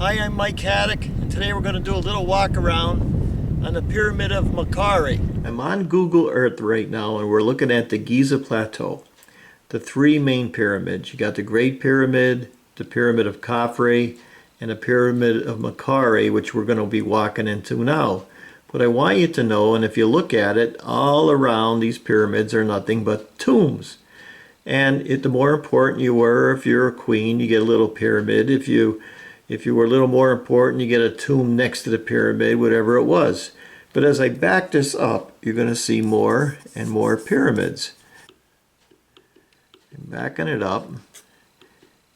Hi, I'm Mike Haduck, and today we're going to do a little walk around on the Pyramid of Menkaure. I'm on Google Earth right now, and we're looking at the Giza Plateau. The three main pyramids. You got the Great Pyramid, the Pyramid of Khafre, and the Pyramid of Menkaure, which we're going to be walking into now. But I want you to know, and if you look at it, all around these pyramids are nothing but tombs. And the more important you were, if you're a queen, you get a little pyramid. If you were a little more important, you get a tomb next to the pyramid, whatever it was. But as I back this up, you're going to see more and more pyramids. I'm backing it up, and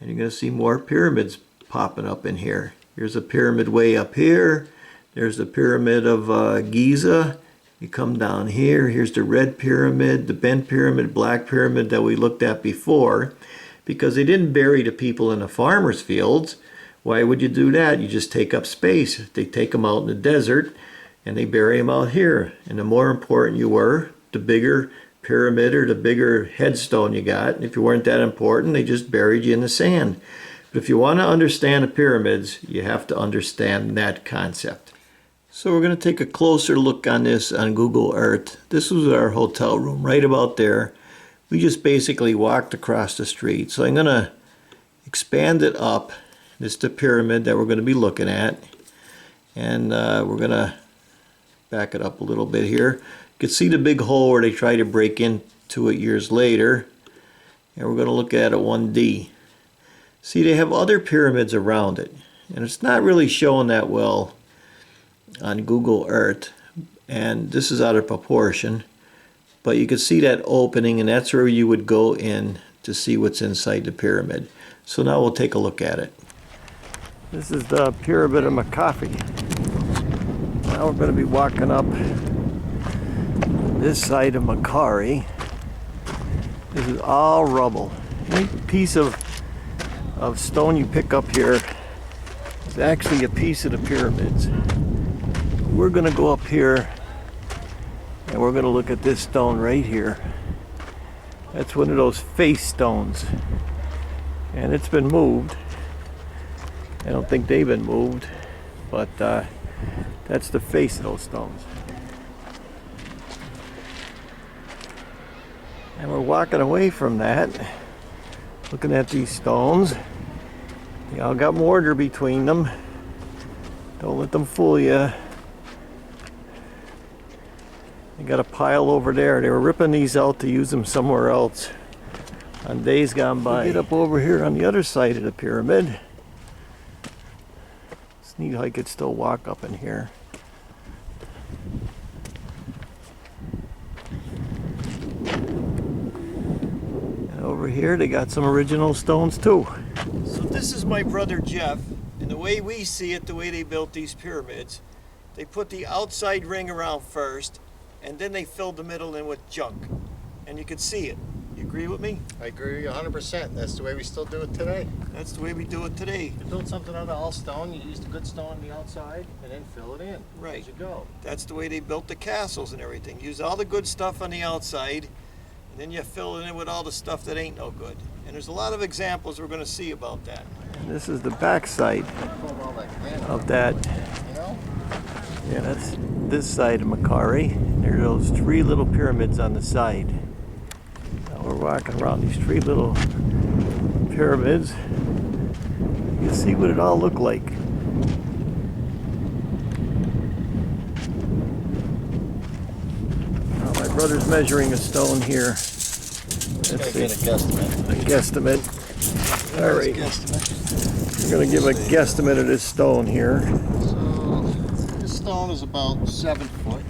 you're going to see more pyramids popping up in here. Here's a pyramid way up here. There's the Pyramid of Giza. You come down here. Here's the Red Pyramid, the Bent Pyramid, Black Pyramid that we looked at before. Because they didn't bury the people in the farmers' fields. Why would you do that? You just take up space. They take them out in the desert and they bury them out here. And the more important you were, the bigger pyramid or the bigger headstone you got. And if you weren't that important, they just buried you in the sand. But if you want to understand the pyramids, you have to understand that concept. So we're going to take a closer look on this on Google Earth. This was our hotel room right about there. We just basically walked across the street. So I'm going to expand it up. This is the pyramid that we're going to be looking at, and we're going to back it up a little bit here. You can see the big hole where they tried to break into it years later, and we're going to look at it 1D. See, they have other pyramids around it, and it's not really showing that well on Google Earth, and this is out of proportion, but you can see that opening, and that's where you would go in to see what's inside the pyramid. So now we'll take a look at it. This is the Pyramid of Menkaure. Now we're going to be walking up this side of Menkaure. This is all rubble. Any piece of stone you pick up here is actually a piece of the pyramids. We're going to go up here and we're going to look at this stone right here. That's one of those face stones. And it's been moved. I don't think they've been moved, but that's the face of those stones. And we're walking away from that, looking at these stones. They all got mortar between them. Don't let them fool you. They got a pile over there. They were ripping these out to use them somewhere else on days gone by. We get up over here on the other side of the pyramid. It's neat how I could still walk up in here. And over here they got some original stones too. So this is my brother Jeff, and the way we see it, the way they built these pyramids, they put the outside ring around first, and then they filled the middle in with junk. And you can see it. You agree with me? I agree 100%. That's the way we still do it today. That's the way we do it today. You build something out of all stone, you use the good stone on the outside, and then fill it in. Right. As you go. That's the way they built the castles and everything. Use all the good stuff on the outside, and then you fill it in with all the stuff that ain't no good. And there's a lot of examples we're going to see about that. And this is the back side of that. You know? Yeah, that's this side of Menkaure. There are those three little pyramids on the side. We're walking around these three little pyramids. You can see what it all looked like. Now my brother's measuring a stone here. Let's see. Get a guesstimate. A guesstimate. All right. We're going to give a guesstimate of this stone here. So this stone is about 7 foot.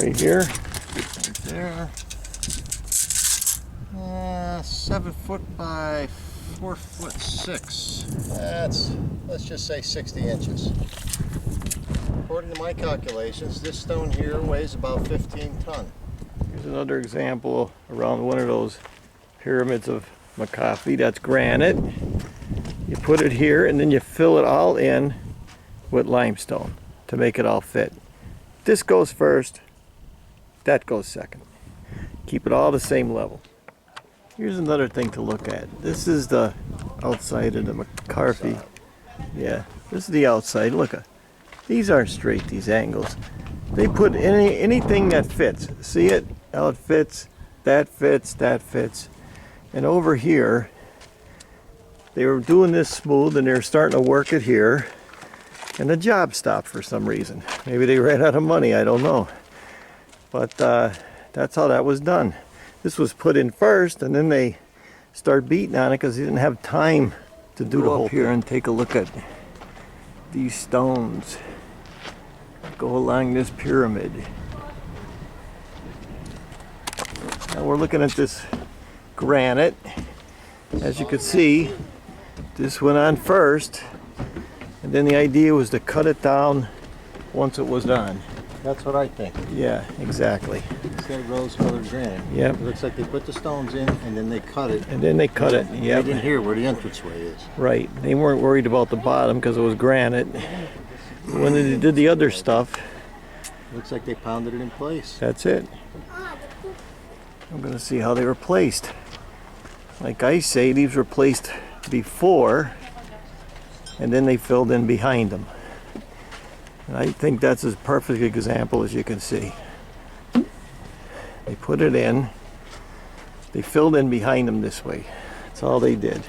Right here. Right there. 7 foot by 4'6". That's, let's just say 60 inches. According to my calculations, this stone here weighs about 15 ton. Here's another example around one of those pyramids of Menkaure. That's granite. You put it here and then you fill it all in with limestone to make it all fit. This goes first, that goes second. Keep it all the same level. Here's another thing to look at. This is the outside of the Menkaure. Yeah, This is the outside. Look, these aren't straight, these angles. They put anything that fits. See it? How it fits, that fits, that fits. And over here, they were doing this smooth and they're starting to work it here. And the job stopped for some reason. Maybe they ran out of money, I don't know. But that's how that was done. This was put in first and then they start beating on it because they didn't have time to do the whole thing. Go up here and take a look at these stones that go along this pyramid. Now we're looking at this granite. As you can see, this went on first, and then the idea was to cut it down once it was done. That's what I think. Yeah, exactly. It's that rose-colored granite. Yep. It looks like they put the stones in and then they cut it. And then they cut it. Yep. Right in here where the entranceway is. Right. They weren't worried about the bottom because it was granite. When they did the other stuff, looks like they pounded it in place. That's it. I'm going to see how they were placed. Like I say, these were placed before and then they filled in behind them. And I think that's as perfect example as you can see. They put it in, they filled in behind them this way. That's all they did.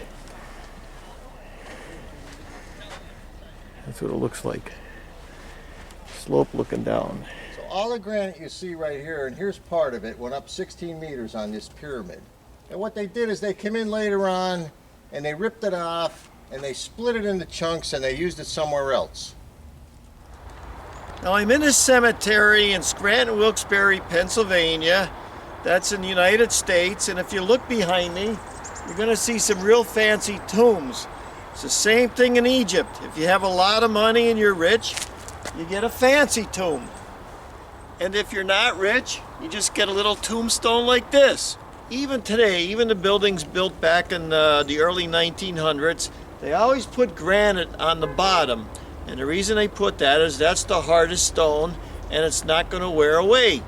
That's what it looks like. Slope looking down. So all the granite you see right here, and here's part of it, went up 16 meters on this pyramid. And what they did is they came in later on and they ripped it off and they split it into chunks and they used it somewhere else. Now I'm in a cemetery in Scranton, Wilkes-Barre, Pennsylvania. That's in the United States, and if you look behind me, you're going to see some real fancy tombs. It's the same thing in Egypt. If you have a lot of money and you're rich, you get a fancy tomb. And if you're not rich, you just get a little tombstone like this. Even today, even the buildings built back in the early 1900s, they always put granite on the bottom. And the reason they put that is that's the hardest stone and it's not going to wear away.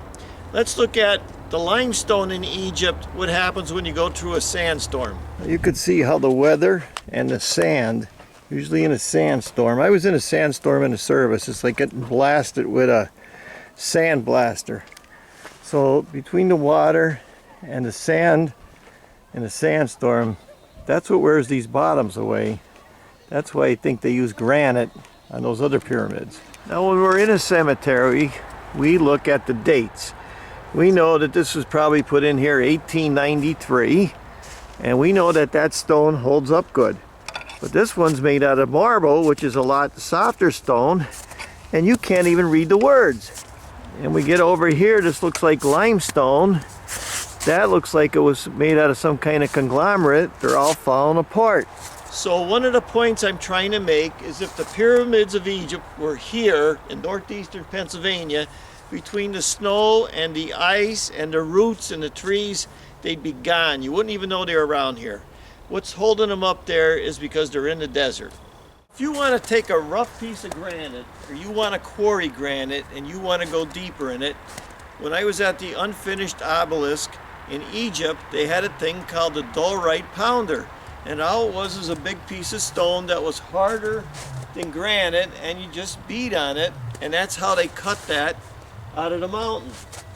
Let's look at the limestone in Egypt, what happens when you go through a sandstorm. You could see how the weather and the sand, usually in a sandstorm. I was in a sandstorm in a service. It's like getting blasted with a sand blaster. So between the water and the sand in a sandstorm, that's what wears these bottoms away. That's why I think they use granite on those other pyramids. Now when we're in a cemetery, we look at the dates. We know that this was probably put in here 1893, and we know that that stone holds up good. But this one's made out of marble, which is a lot softer stone, and you can't even read the words. And we get over here, this looks like limestone. That looks like it was made out of some kind of conglomerate. They're all falling apart. So one of the points I'm trying to make is if the pyramids of Egypt were here in northeastern Pennsylvania, between the snow and the ice and the roots and the trees, they'd be gone. You wouldn't even know they were around here. What's holding them up there is because they're in the desert. If you want to take a rough piece of granite, or you want to quarry granite and you want to go deeper in it, when I was at the unfinished obelisk in Egypt, they had a thing called the diorite pounder. And all it was a big piece of stone that was harder than granite, and you just beat on it, and that's how they cut that out of the mountain.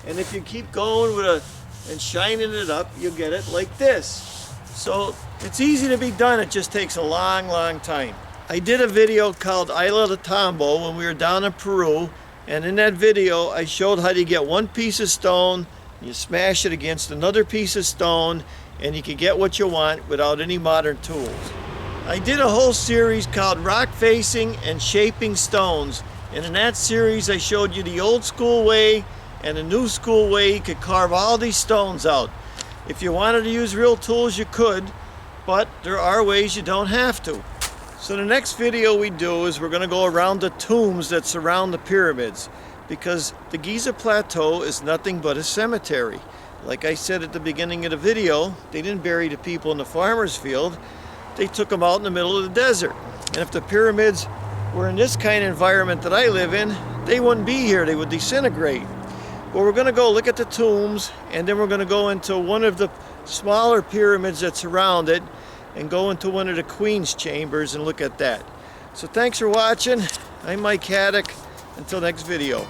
And if you keep going with and shining it up, you'll get it like this. So it's easy to be done, it just takes a long, long time. I did a video called Isla de Tambo when we were down in Peru, and in that video I showed how to get one piece of stone, you smash it against another piece of stone, and you can get what you want without any modern tools. I did a whole series called Rock Facing and Shaping Stones, and in that series I showed you the old school way and the new school way you could carve all these stones out. If you wanted to use real tools, you could, but there are ways you don't have to. So the next video we do is we're going to go around the tombs that surround the pyramids, because the Giza Plateau is nothing but a cemetery. Like I said at the beginning of the video, they didn't bury the people in the farmer's field, they took them out in the middle of the desert. And if the pyramids were in this kind of environment that I live in, they wouldn't be here, they would disintegrate. Well, we're going to go look at the tombs, and then we're going to go into one of the smaller pyramids that surround it, and go into one of the queen's chambers and look at that. So thanks for watching. I'm Mike Haduck. Until next video.